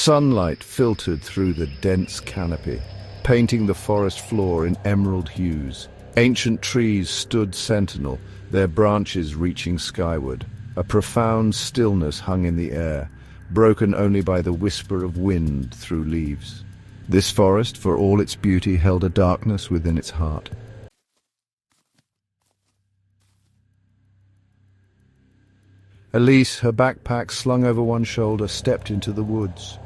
Sunlight filtered through the dense canopy, painting the forest floor in emerald hues. Ancient trees stood sentinel, their branches reaching skyward. A profound stillness hung in the air, broken only by the whisper of wind through leaves. This forest, for all its beauty, held a darkness within its heart. Elise, her backpack slung over one shoulder, stepped into the woods.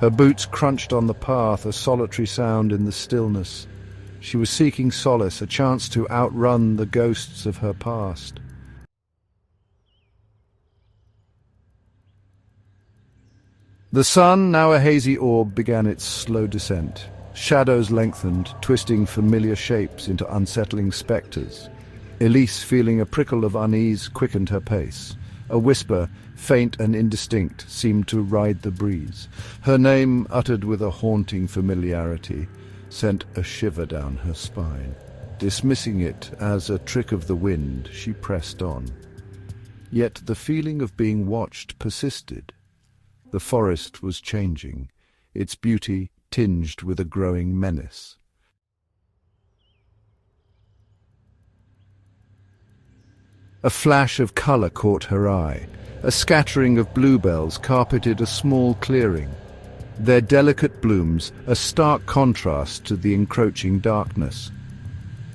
Her boots crunched on the path, a solitary sound in the stillness. She was seeking solace, a chance to outrun the ghosts of her past. The sun, now a hazy orb, began its slow descent. Shadows lengthened, twisting familiar shapes into unsettling spectres. Elise, feeling a prickle of unease, quickened her pace. A whisper, faint and indistinct, seemed to ride the breeze. Her name, uttered with a haunting familiarity, sent a shiver down her spine. Dismissing it as a trick of the wind, she pressed on. Yet the feeling of being watched persisted. The forest was changing, its beauty tinged with a growing menace. A flash of colour caught her eye. A scattering of bluebells carpeted a small clearing. Their delicate blooms, a stark contrast to the encroaching darkness.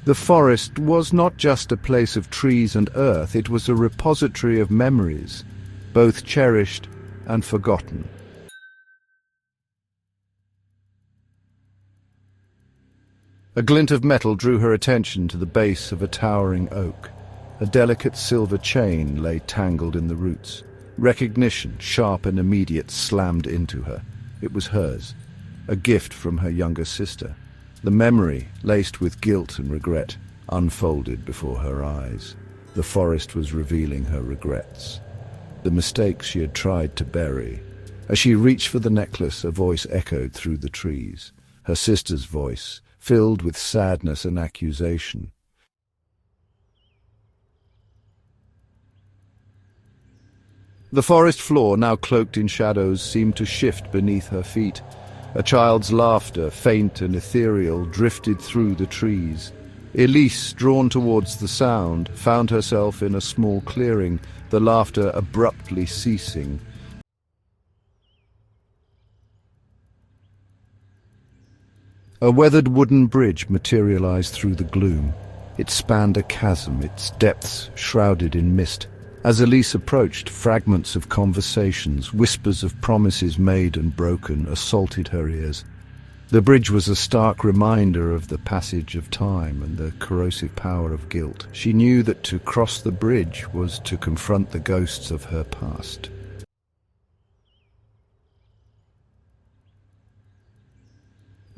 The forest was not just a place of trees and earth, it was a repository of memories, both cherished and forgotten. A glint of metal drew her attention to the base of a towering oak. A delicate silver chain lay tangled in the roots. Recognition, sharp and immediate, slammed into her. It was hers, a gift from her younger sister. The memory, laced with guilt and regret, unfolded before her eyes. The forest was revealing her regrets, the mistakes she had tried to bury. As she reached for the necklace, a voice echoed through the trees. Her sister's voice, filled with sadness and accusation. The forest floor, now cloaked in shadows, seemed to shift beneath her feet. A child's laughter, faint and ethereal, drifted through the trees. Elise, drawn towards the sound, found herself in a small clearing, the laughter abruptly ceasing. A weathered wooden bridge materialized through the gloom. It spanned a chasm, its depths shrouded in mist. As Elise approached, fragments of conversations, whispers of promises made and broken, assaulted her ears. The bridge was a stark reminder of the passage of time and the corrosive power of guilt. She knew that to cross the bridge was to confront the ghosts of her past.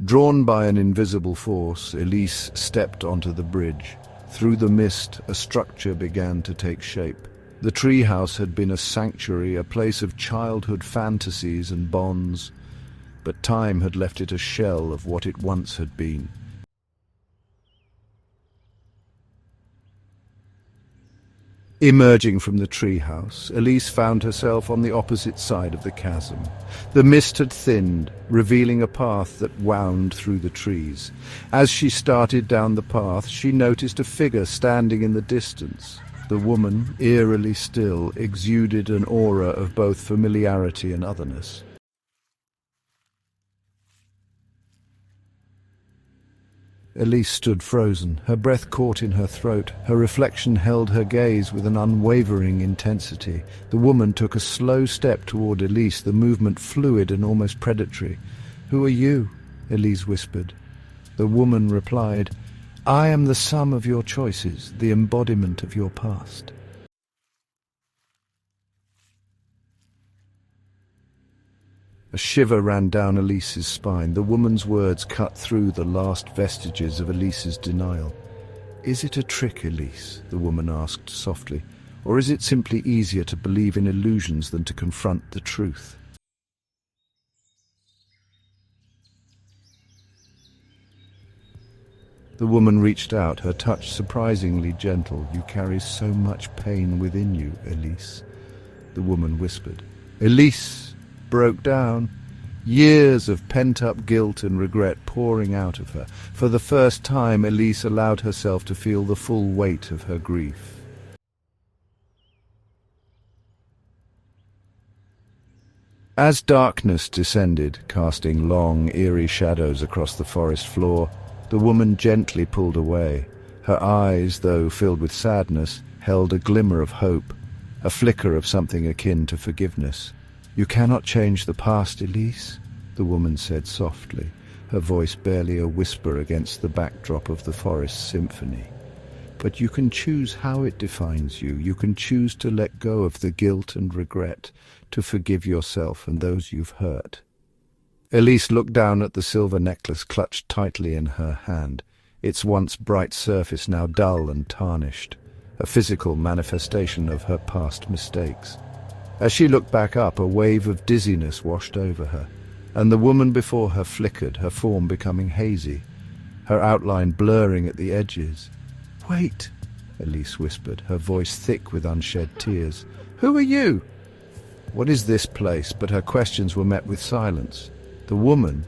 Drawn by an invisible force, Elise stepped onto the bridge. Through the mist, a structure began to take shape. The treehouse had been a sanctuary, a place of childhood fantasies and bonds, but time had left it a shell of what it once had been. Emerging from the treehouse, Elise found herself on the opposite side of the chasm. The mist had thinned, revealing a path that wound through the trees. As she started down the path, she noticed a figure standing in the distance. The woman, eerily still, exuded an aura of both familiarity and otherness. Elise stood frozen, her breath caught in her throat. Her reflection held her gaze with an unwavering intensity. The woman took a slow step toward Elise, the movement fluid and almost predatory. "Who are you?" Elise whispered. The woman replied, "I am the sum of your choices, the embodiment of your past." A shiver ran down Elise's spine. The woman's words cut through the last vestiges of Elise's denial. "Is it a trick, Elise?" the woman asked softly. "Or is it simply easier to believe in illusions than to confront the truth?" The woman reached out, her touch surprisingly gentle. "You carry so much pain within you, Elise," the woman whispered. Elise broke down. years of pent-up guilt and regret pouring out of her. For the first time, Elise allowed herself to feel the full weight of her grief. As darkness descended, casting long, eerie shadows across the forest floor, the woman gently pulled away. Her eyes, though filled with sadness, held a glimmer of hope, a flicker of something akin to forgiveness. "You cannot change the past, Elise," the woman said softly, her voice barely a whisper against the backdrop of the forest symphony. "But you can choose how it defines you. You can choose to let go of the guilt and regret, to forgive yourself and those you've hurt." Elise looked down at the silver necklace clutched tightly in her hand, its once bright surface now dull and tarnished, a physical manifestation of her past mistakes. As she looked back up, a wave of dizziness washed over her, and the woman before her flickered, her form becoming hazy, her outline blurring at the edges. "Wait," Elise whispered, her voice thick with unshed tears. "Who are you?" What is this place? But her questions were met with silence. The woman,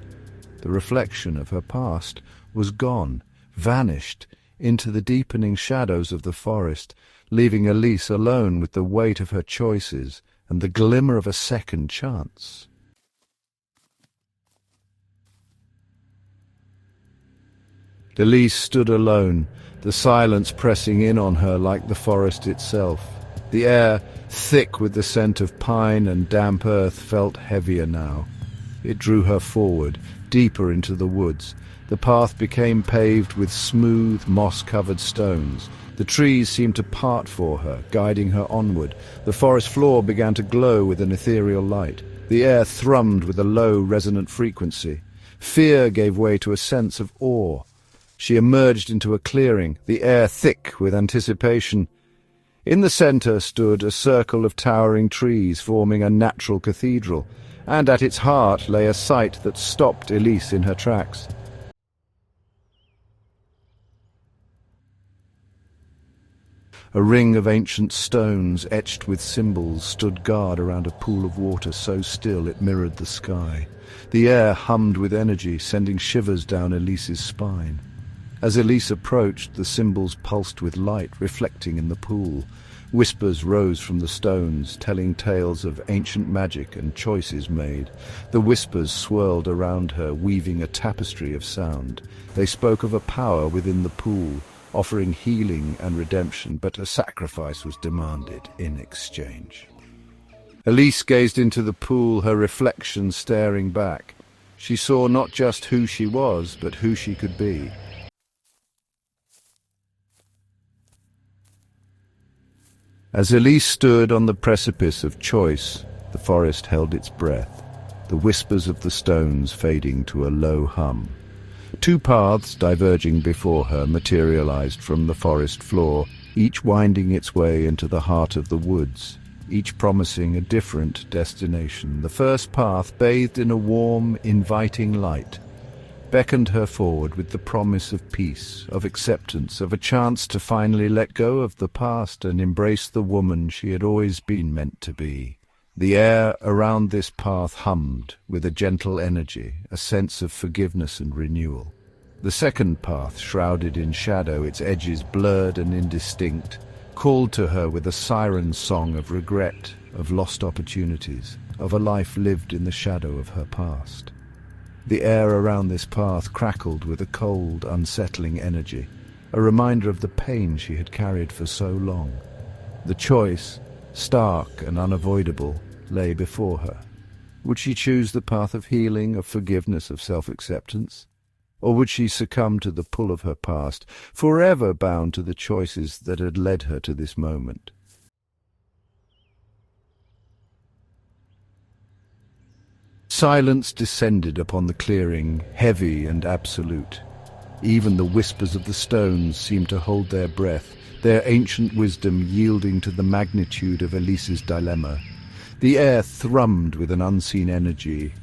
the reflection of her past, was gone, vanished into the deepening shadows of the forest, leaving Elise alone with the weight of her choices and the glimmer of a second chance. Elise stood alone, the silence pressing in on her like the forest itself. The air, thick with the scent of pine and damp earth, felt heavier now. It drew her forward, deeper into the woods. The path became paved with smooth, moss-covered stones. The trees seemed to part for her, guiding her onward. The forest floor began to glow with an ethereal light. The air thrummed with a low, resonant frequency. Fear gave way to a sense of awe. She emerged into a clearing, the air thick with anticipation. In the centre stood a circle of towering trees forming a natural cathedral, and at its heart lay a sight that stopped Elise in her tracks. A ring of ancient stones etched with symbols stood guard around a pool of water so still it mirrored the sky. The air hummed with energy, sending shivers down Elise's spine. As Elise approached, the symbols pulsed with light, reflecting in the pool. Whispers rose from the stones, telling tales of ancient magic and choices made. The whispers swirled around her, weaving a tapestry of sound. They spoke of a power within the pool, offering healing and redemption, but a sacrifice was demanded in exchange. Elise gazed into the pool, her reflection staring back. She saw not just who she was, but who she could be. As Elise stood on the precipice of choice, the forest held its breath, the whispers of the stones fading to a low hum. Two paths diverging before her materialized from the forest floor, each winding its way into the heart of the woods, each promising a different destination. The first path, bathed in a warm, inviting light, beckoned her forward with the promise of peace, of acceptance, of a chance to finally let go of the past and embrace the woman she had always been meant to be. The air around this path hummed with a gentle energy, a sense of forgiveness and renewal. The second path, shrouded in shadow, its edges blurred and indistinct, called to her with a siren song of regret, of lost opportunities, of a life lived in the shadow of her past. The air around this path crackled with a cold, unsettling energy, a reminder of the pain she had carried for so long. The choice, stark and unavoidable, lay before her. Would she choose the path of healing, of forgiveness, of self-acceptance? Or would she succumb to the pull of her past, forever bound to the choices that had led her to this moment? Silence descended upon the clearing, heavy and absolute. Even the whispers of the stones seemed to hold their breath, their ancient wisdom yielding to the magnitude of Elise's dilemma. The air thrummed with an unseen energy,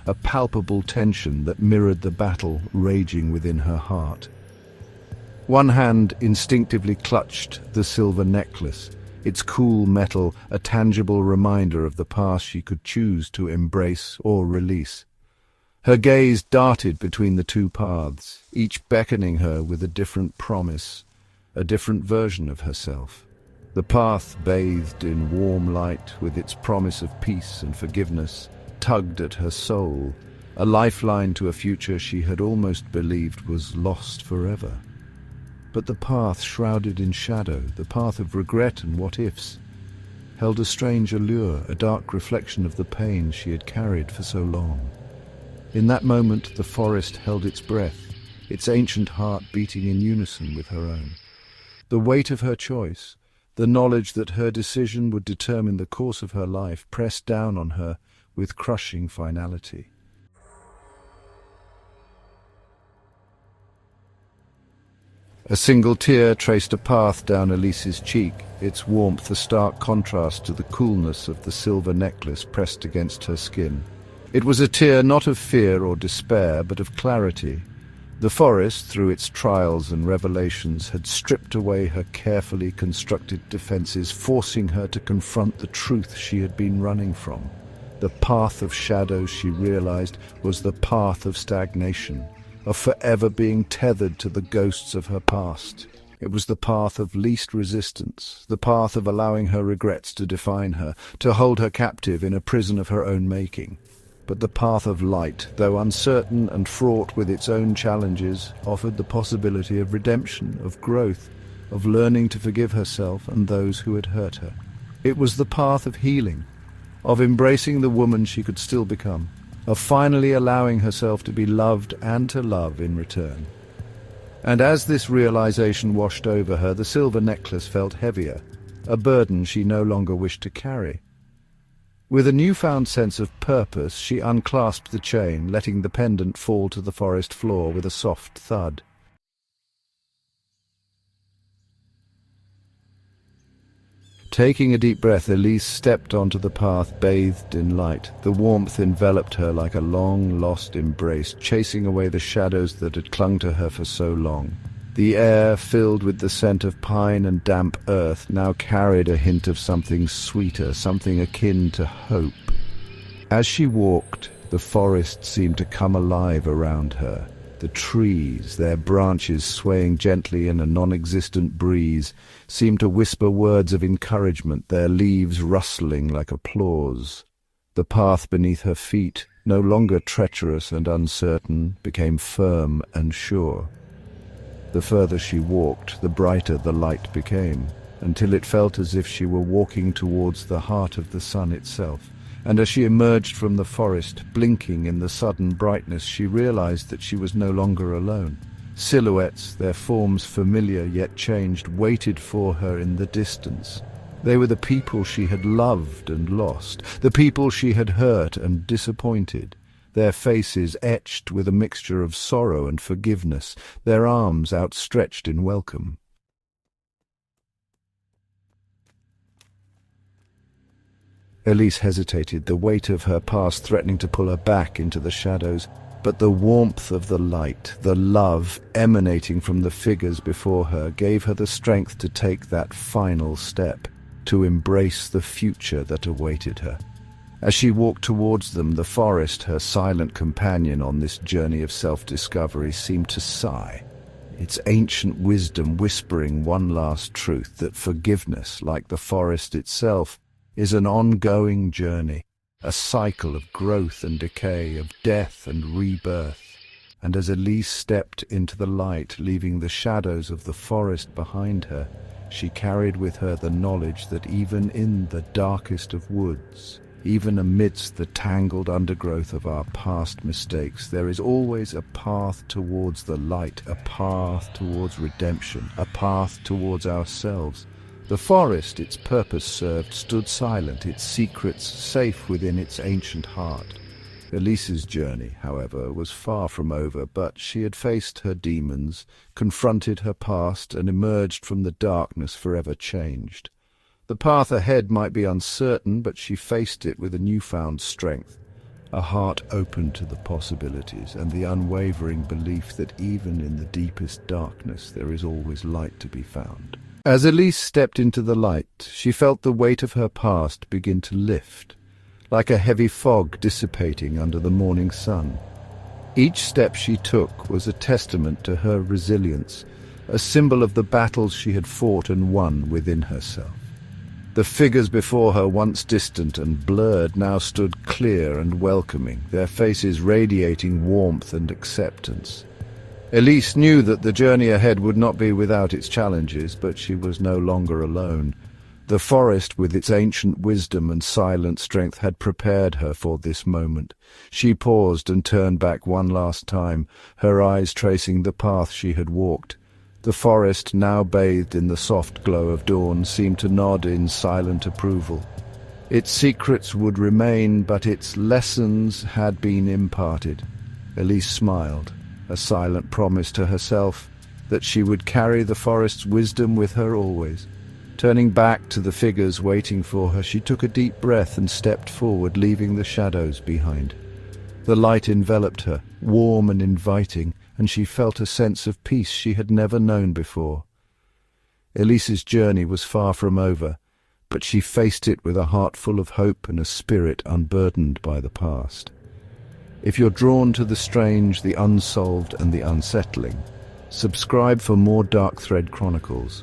a palpable tension that mirrored the battle raging within her heart. One hand instinctively clutched the silver necklace, its cool metal a tangible reminder of the past she could choose to embrace or release. Her gaze darted between the two paths, each beckoning her with a different promise, a different version of herself. The path bathed in warm light, with its promise of peace and forgiveness, tugged at her soul, a lifeline to a future she had almost believed was lost forever. But the path shrouded in shadow, the path of regret and what-ifs, held a strange allure, a dark reflection of the pain she had carried for so long. In that moment the forest held its breath, its ancient heart beating in unison with her own. The weight of her choice, the knowledge that her decision would determine the course of her life, pressed down on her with crushing finality. A single tear traced a path down Elise's cheek, its warmth a stark contrast to the coolness of the silver necklace pressed against her skin. It was a tear not of fear or despair, but of clarity. The forest, through its trials and revelations, had stripped away her carefully constructed defenses, forcing her to confront the truth she had been running from. The path of shadows, she realized, was the path of stagnation, of forever being tethered to the ghosts of her past. It was the path of least resistance, the path of allowing her regrets to define her, to hold her captive in a prison of her own making. But the path of light, though uncertain and fraught with its own challenges, offered the possibility of redemption, of growth, of learning to forgive herself and those who had hurt her. It was the path of healing, of embracing the woman she could still become, of finally allowing herself to be loved and to love in return. And as this realization washed over her, the silver necklace felt heavier, a burden she no longer wished to carry. With a newfound sense of purpose, she unclasped the chain, letting the pendant fall to the forest floor with a soft thud. Taking a deep breath, Elise stepped onto the path bathed in light. The warmth enveloped her like a long-lost embrace, chasing away the shadows that had clung to her for so long. The air, filled with the scent of pine and damp earth, now carried a hint of something sweeter, something akin to hope. As she walked, the forest seemed to come alive around her. The trees, their branches swaying gently in a non-existent breeze, seemed to whisper words of encouragement, their leaves rustling like applause. The path beneath her feet, no longer treacherous and uncertain, became firm and sure. The further she walked, the brighter the light became, until it felt as if she were walking towards the heart of the sun itself. And as she emerged from the forest, blinking in the sudden brightness, she realized that she was no longer alone. Silhouettes, their forms familiar yet changed, waited for her in the distance. They were the people she had loved and lost, the people she had hurt and disappointed, their faces etched with a mixture of sorrow and forgiveness, their arms outstretched in welcome. Elise hesitated, the weight of her past threatening to pull her back into the shadows, but the warmth of the light, the love emanating from the figures before her, gave her the strength to take that final step, to embrace the future that awaited her. As she walked towards them, the forest, her silent companion on this journey of self-discovery, seemed to sigh, its ancient wisdom whispering one last truth, that forgiveness, like the forest itself, is an ongoing journey, a cycle of growth and decay, of death and rebirth. And as Elise stepped into the light, leaving the shadows of the forest behind her, she carried with her the knowledge that even in the darkest of woods, even amidst the tangled undergrowth of our past mistakes, there is always a path towards the light, a path towards redemption, a path towards ourselves. The forest, its purpose served, stood silent, its secrets safe within its ancient heart. Elise's journey, however, was far from over, but she had faced her demons, confronted her past, and emerged from the darkness forever changed. The path ahead might be uncertain, but she faced it with a newfound strength, a heart open to the possibilities, and the unwavering belief that even in the deepest darkness there is always light to be found. As Elise stepped into the light, she felt the weight of her past begin to lift, like a heavy fog dissipating under the morning sun. Each step she took was a testament to her resilience, a symbol of the battles she had fought and won within herself. The figures before her, once distant and blurred, now stood clear and welcoming, their faces radiating warmth and acceptance. Elise knew that the journey ahead would not be without its challenges, but she was no longer alone. The forest, with its ancient wisdom and silent strength, had prepared her for this moment. She paused and turned back one last time, her eyes tracing the path she had walked. The forest, now bathed in the soft glow of dawn, seemed to nod in silent approval. Its secrets would remain, but its lessons had been imparted. Elise smiled, a silent promise to herself that she would carry the forest's wisdom with her always. Turning back to the figures waiting for her, she took a deep breath and stepped forward, leaving the shadows behind. The light enveloped her, warm and inviting, and she felt a sense of peace she had never known before. Elise's journey was far from over, but she faced it with a heart full of hope and a spirit unburdened by the past. If you're drawn to the strange, the unsolved, and the unsettling, subscribe for more Dark Thread Chronicles.